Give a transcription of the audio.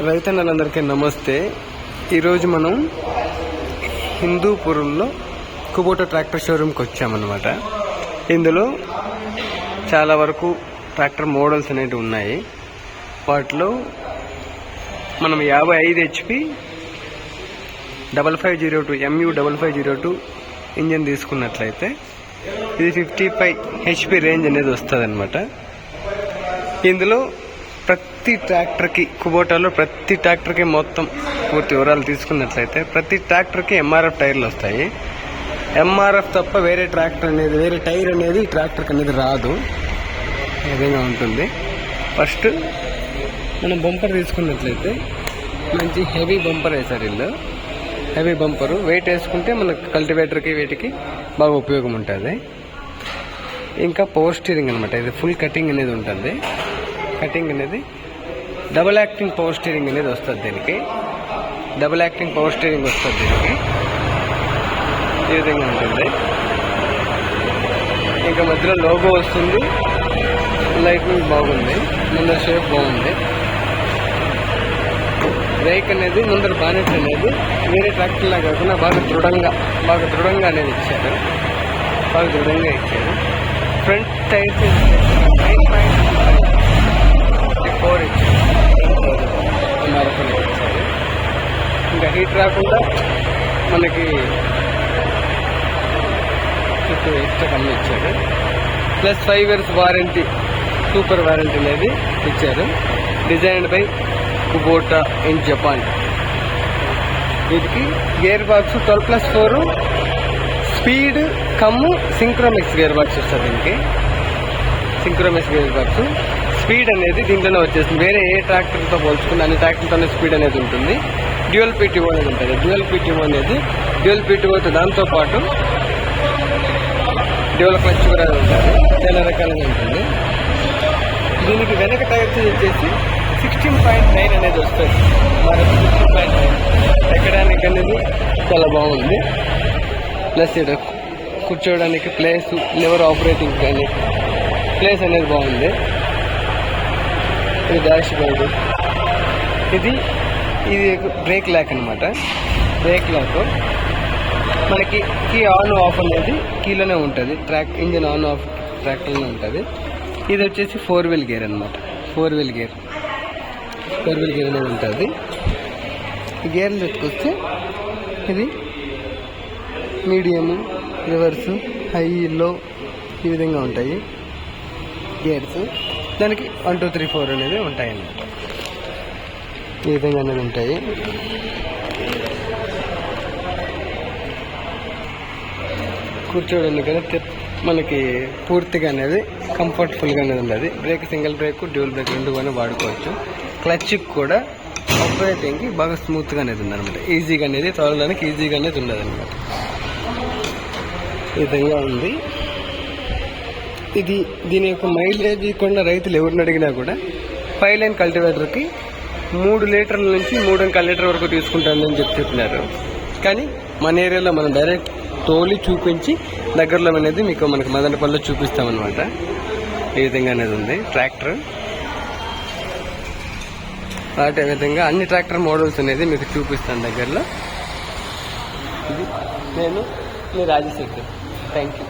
రైతన్నలందరికీ నమస్తే. ఈరోజు మనం హిందూపురంలో కుబోటా ట్రాక్టర్ షోరూమ్కి వచ్చామన్నమాట. ఇందులో చాలా వరకు ట్రాక్టర్ మోడల్స్ అనేవి ఉన్నాయి. వాటిలో మనం 55 HP 5502 MU 5502 ఇంజన్ తీసుకున్నట్లయితే ఇది 55 HP రేంజ్ అనేది వస్తుంది అనమాట. ఇందులో ప్రతి ట్రాక్టర్కి కుబోటాలో ప్రతి ట్రాక్టర్కి మొత్తం పూర్తి వివరాలు తీసుకున్నట్లయితే ప్రతి ట్రాక్టర్కి MRF టైర్లు వస్తాయి. MRF తప్ప వేరే ట్రాక్టర్ అనేది వేరే టైర్ అనేది ట్రాక్టర్కి అనేది రాదు. ఈ విధంగా ఉంటుంది. ఫస్ట్ మనం బంపర్ తీసుకున్నట్లయితే మంచి హెవీ బంపర్ వేసారు. వీళ్ళు హెవీ బంపరు వెయిట్ వేసుకుంటే మనకు కల్టివేటర్కి వీటికి బాగా ఉపయోగం ఉంటుంది. ఇంకా పవర్ స్టీరింగ్ అనమాట. ఇది ఫుల్ కటింగ్ అనేది ఉంటుంది. కటింగ్ అనేది డబుల్ యాక్టింగ్ పవర్ స్టీరింగ్ అనేది వస్తుంది. దీనికి డబుల్ యాక్టింగ్ పవర్ స్టీరింగ్ వస్తుంది. దీనికి ఈ విధంగా ఉంటుంది. ఇంకా మధ్యలో లోగో వస్తుంది. లైటింగ్ బాగుంది. ముందర షేప్ బాగుంది. బ్రేక్ అనేది ముందర బానెట్ అనేది వేరే ట్రాక్టర్లా కాకుండా బాగా దృఢంగా అనేది ఇచ్చారు. బాగా దృఢంగా ఇచ్చారు. ఫ్రంట్ టైర్స్ 9.4 ఇచ్చారు. ఇంకా హీట్ రాకుండా మనకి ఎక్స్ట్రా కమ్మి ఇచ్చారు. Plus 5 years warranty, super warranty అనేది ఇచ్చారు. Designed by Kubota in Japan. వీటికి గేర్ బాక్స్ 12+4 స్పీడ్ కమ్ము సింక్రోమిక్స్ గేర్ బాక్స్ వస్తుంది. దీనికి సింక్రోమిక్స్ గేర్ బాక్స్ స్పీడ్ అనేది దీంట్లోనే వచ్చేస్తుంది. వేరే ఏ ట్రాక్టర్తో పోల్చుకుంటే అన్ని ట్రాక్టర్తోనే స్పీడ్ అనేది ఉంటుంది. డ్యూయల్ PTO అనేది ఉంటుంది. డ్యూయల్ PTO దాంతోపాటు డ్యూయల్ క్లచ్ కూడా ఉంటుంది. చాలా రకాలుగా ఉంటుంది. దీనికి వెనక టైర్స్ వచ్చేసి 16.9 అనేది వస్తుంది. మనకి 16.9 ఎక్కడానికి అనేది చాలా బాగుంది. ప్లస్ ఇక్కడ కూర్చోవడానికి ప్లేస్, లివర్ ఆపరేటింగ్ కానీ ప్లేస్ అనేది బాగుంది. ఇది డాష్ బోర్డు. ఇది బ్రేక్ ల్యాక్ అనమాట. బ్రేక్ ల్యాక్ మనకి కీ ఆన్ ఆఫ్ అనేది కీలోనే ఉంటుంది. ఇంజిన్ ఆన్ ఆఫ్ ట్రాక్టర్లోనే ఉంటుంది. ఇది వచ్చేసి 4-wheel గేర్ అనమాట. 4-wheel గేర్ అనేది ఉంటుంది. ఈ గేర్లు ఎత్తుకొస్తే ఇది మీడియము, రివర్సు, హై, లో ఈ విధంగా ఉంటాయి గేర్స్. దానికి 1 2 3 4 అనేది ఉంటాయి అన్నమాట. ఈ విధంగా అనేది ఉంటాయి. కూర్చోవడానికి అనేది మనకి పూర్తిగా అనేది కంఫర్టబుల్గా అనేది ఉండదు. Break single break, dual break రెండు కూడా వాడుకోవచ్చు. క్లచ్కి కూడా ఆపరేటింగ్కి బాగా స్మూత్గా అనేది ఉందన్నమాట. ఈజీగా అనేది తోలడానికి ఈజీగా అనేది ఉండదు అనమాట. ఈ విధంగా ఉంది. దీని యొక్క మైలేజ్ కూడా రైతులు ఎవరిని అడిగినా కూడా 5 లైన్ కల్టివేటర్కి 3 లీటర్ల నుంచి 3.5 లీటర్ వరకు తీసుకుంటుందని చెప్తున్నారు. కానీ మన ఏరియాలో మనం డైరెక్ట్ తోలి చూపించి దగ్గరలో అనేది మనకి మదనపల్లిలో చూపిస్తామన్నమాట. ఈ విధంగా అనేది ఉంది ట్రాక్టర్. అదే విధంగా అన్ని ట్రాక్టర్ మోడల్స్ అనేది మీకు చూపిస్తాను దగ్గరలో. ఇది నేను మీ రాజశేఖర్. Thank you.